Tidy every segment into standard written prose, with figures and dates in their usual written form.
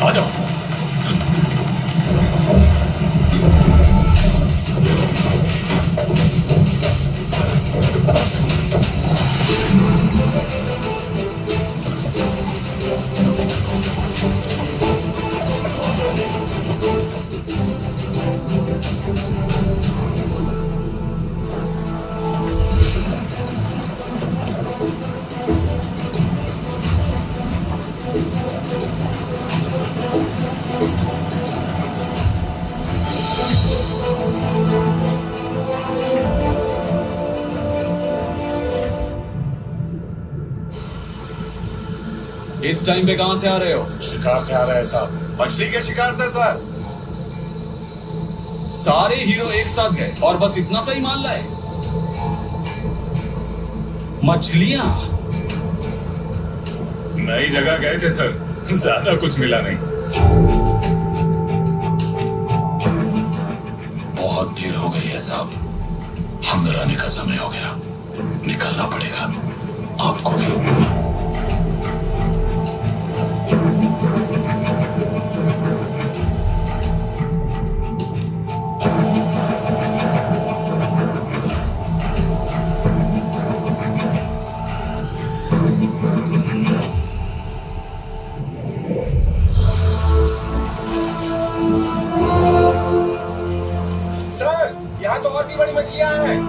आ जाओ। इस टाइम पे कहां से आ रहे हो? शिकार से आ रहे हैं साहब। मछली के शिकार से सर। सारे हीरो एक साथ गए और बस इतना सा ही माल लाए? मछलियां? नई जगह गए थे सर, ज्यादा कुछ मिला नहीं। बहुत देर हो गई है साहब, हमें आने का समय हो गया, निकलना पड़ेगा आपको भी। सर यहाँ तो और भी बड़ी मछलियाँ हैं।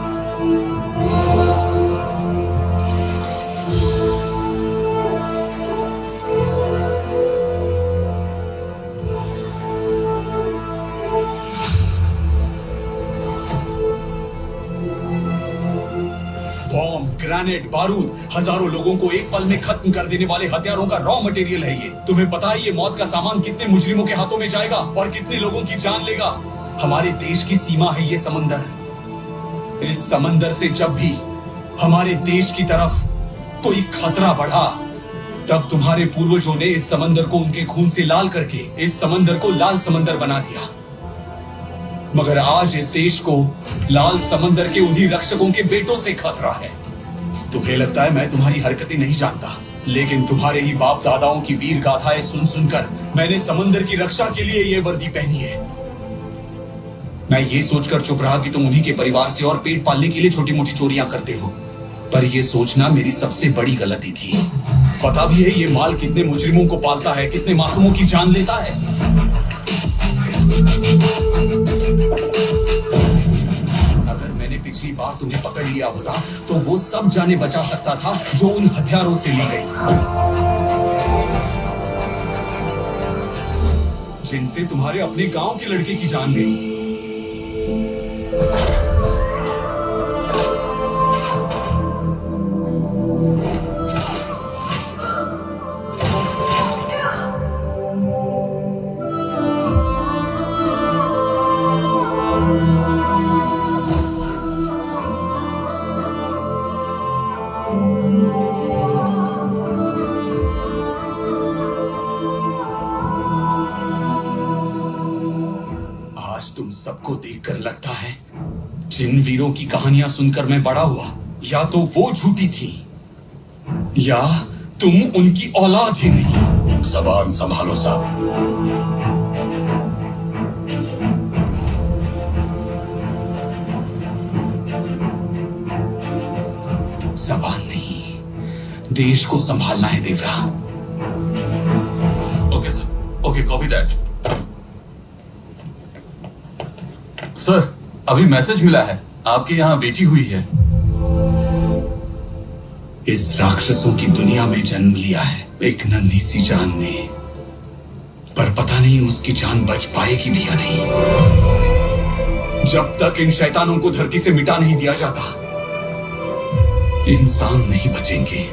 बॉम्ब, ग्रेनेड, बारूद, हजारों लोगों को एक पल में खत्म कर देने वाले हथियारों का रॉ मटेरियल है ये। तुम्हें पता है ये मौत का सामान कितने मुजरिमों के हाथों में जाएगा और कितने लोगों की जान लेगा? हमारे देश की सीमा है ये समंदर। इस समंदर से जब भी हमारे देश की तरफ कोई खतरा बढ़ा, तब तुम्हारे पूर्वजों ने इस समंदर को उनके खून से लाल करके इस समंदर को लाल समंदर बना दिया। मगर आज इस देश को लाल समंदर के उन्हीं रक्षकों के बेटों से खतरा है। तुम्हें लगता है मैं तुम्हारी हरकतें नहीं जानता, लेकिन तुम्हारे ही बाप दादाओं की वीर गाथाएं सुन सुनकर मैंने समंदर की रक्षा के लिए ये वर्दी पहनी है। मैं ये सोचकर चुप रहा कि तुम उन्हीं के परिवार से और पेट पालने के लिए छोटी मोटी चोरियां करते हो, पर यह सोचना मेरी सबसे बड़ी गलती थी। पता भी है ये माल कितने मुजरिमों को पालता है, कितने मासूमों की जान लेता है। अगर मैंने पिछली बार तुम्हें पकड़ लिया होता तो वो सब जाने बचा सकता था जो उन हथियारों से ली गई, जिनसे तुम्हारे अपने गांव के लड़के की जान गई। तुम सबको देखकर लगता है जिन वीरों की कहानियां सुनकर मैं बड़ा हुआ, या तो वो झूठी थी या तुम उनकी औलाद ही नहीं। जबान संभालो साहब। जबान नहीं, देश को संभालना है Devara. Okay sir, okay, copy that. Sir, अभी मैसेज मिला है, आपके यहाँ बेटी हुई है। इस राक्षसों की दुनिया में जन्म लिया है एक नन्ही सी जान ने, पर पता नहीं उसकी जान बच पाएगी भी या नहीं। जब तक इन शैतानों को धरती से मिटा नहीं दिया जाता, इंसान नहीं बचेंगे।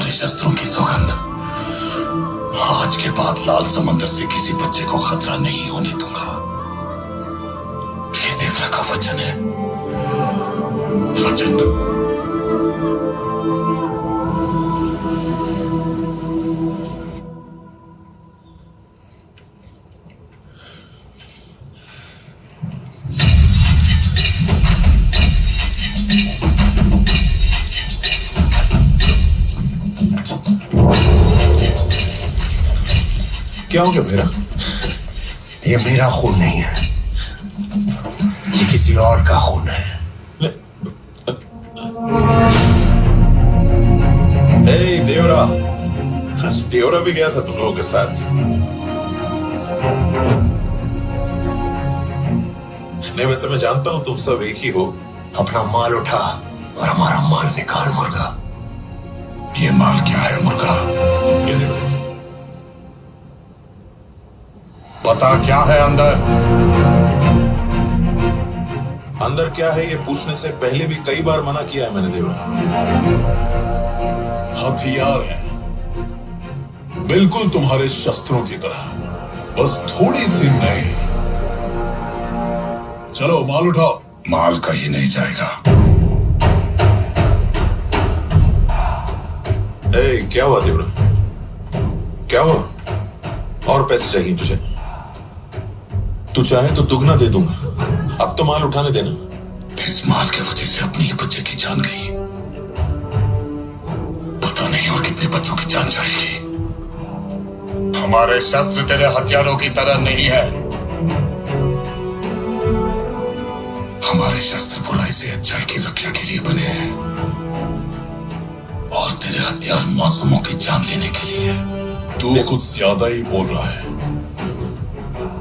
तुम्हारे शस्त्रों की सौगंध, आज के बाद लाल समंदर से किसी बच्चे को खतरा नहीं होने दूंगा। ये देवरा का वचन है। वचन। क्या हो गया मेरा? ये मेरा खून नहीं है, ये किसी और का खून है। देवरा, देवरा भी गया था तुम लोगों के साथ। नहीं, वैसे मैं जानता हूं तुम सब एक ही हो। अपना माल उठा और हमारा माल निकाल मुर्गा। ये माल क्या है मुर्गा? ये देवरा, पता क्या है अंदर? अंदर क्या है ये पूछने से पहले भी कई बार मना किया है मैंने देवरा। हथियार हैं, बिल्कुल तुम्हारे शस्त्रों की तरह, बस थोड़ी सी नई। चलो माल उठाओ। माल कहीं नहीं जाएगा। क्या हुआ देवरा? क्या हुआ? और पैसे चाहिए तुझे? तू चाहे तो दुगना दे दूंगा। अब तो माल उठाने देना। इस माल के वजह से अपने ही बच्चे की जान गई, पता नहीं और कितने बच्चों की जान जाएगी। हमारे शस्त्र तेरे हथियारों की तरह नहीं है। हमारे शस्त्र बुराई से अच्छाई की रक्षा के लिए बने हैं, और तेरे हथियार मासूमों की जान लेने के लिए। तू कुछ ज्यादा ही बोल रहा है।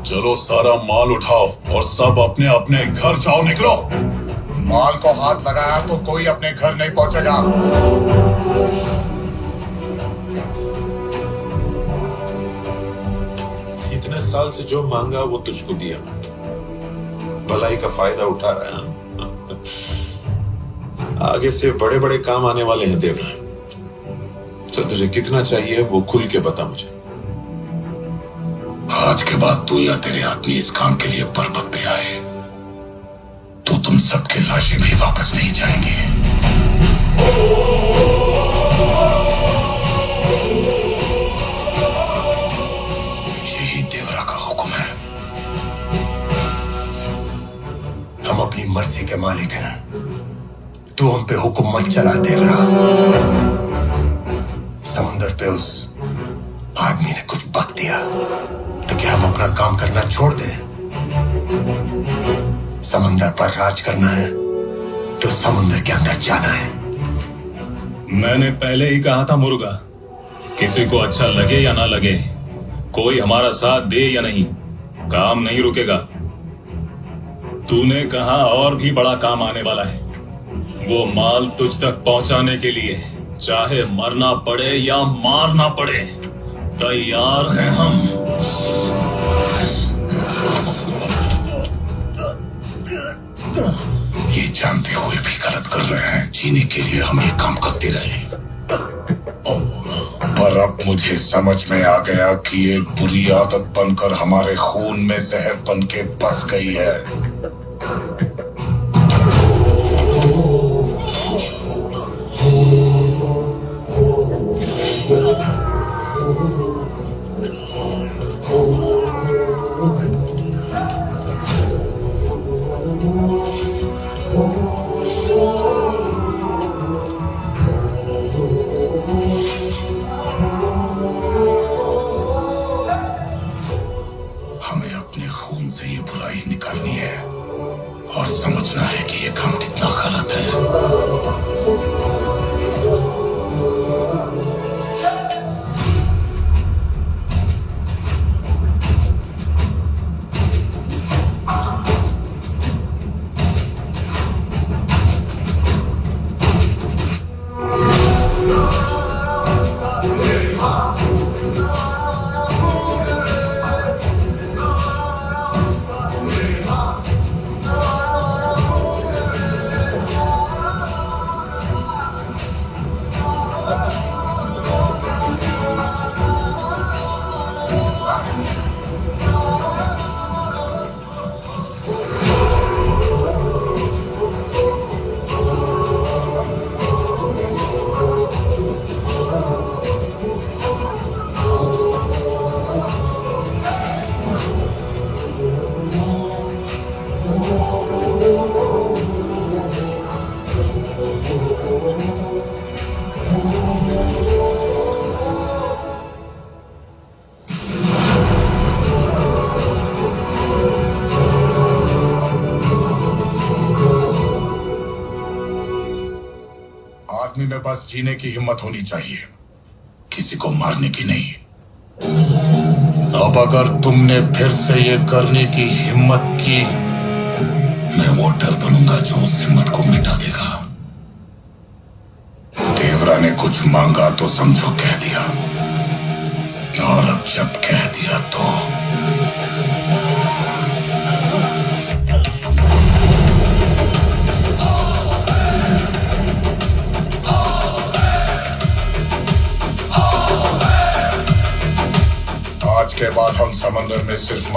चलो सारा माल उठाओ और सब अपने अपने घर जाओ। निकलो। माल को हाथ लगाया तो कोई अपने घर नहीं पहुंचेगा। इतने साल से जो मांगा वो तुझको दिया। भलाई का फायदा उठा रहा है। आगे से बड़े बड़े काम आने वाले हैं देवरा। चल, तुझे कितना चाहिए वो खुल के बता मुझे। आज के बाद तू या तेरे आदमी इस काम के लिए पर्वत पे आए तो तुम सबके लाशें भी वापस नहीं जाएंगे। यही देवरा का हुक्म है। हम अपनी मर्जी के मालिक हैं, तू हम पे हुक्म मत चला देवरा। समंदर पे उस आदमी ने कुछ बक दिया तो क्या हम अपना काम करना छोड़ दें? समंदर पर राज करना है तो समुद्र के अंदर जाना है। मैंने पहले ही कहा था मुर्गा, किसी को अच्छा लगे या ना लगे, कोई हमारा साथ दे या नहीं, काम नहीं रुकेगा। तूने कहा और भी बड़ा काम आने वाला है। वो माल तुझ तक पहुंचाने के लिए चाहे मरना पड़े या मारना पड़े, तैयार हैं हम। ये जानते हुए भी गलत कर रहे हैं। जीने के लिए हम ये काम करते रहे, पर अब मुझे समझ में आ गया कि एक बुरी आदत बनकर हमारे खून में जहर बन के बस गई है। हमें अपने खून से ये बुराई निकालनी है। में बस जीने की हिम्मत होनी चाहिए, किसी को मारने की नहीं। अब अगर तुमने फिर से ये करने की हिम्मत की, मैं वो डर बनूंगा जो उस हिम्मत को मिटा देगा। देवरा ने कुछ मांगा तो समझो कह दिया, और अब जब कह दिया तो आज के बाद हम समंदर में सिर्फ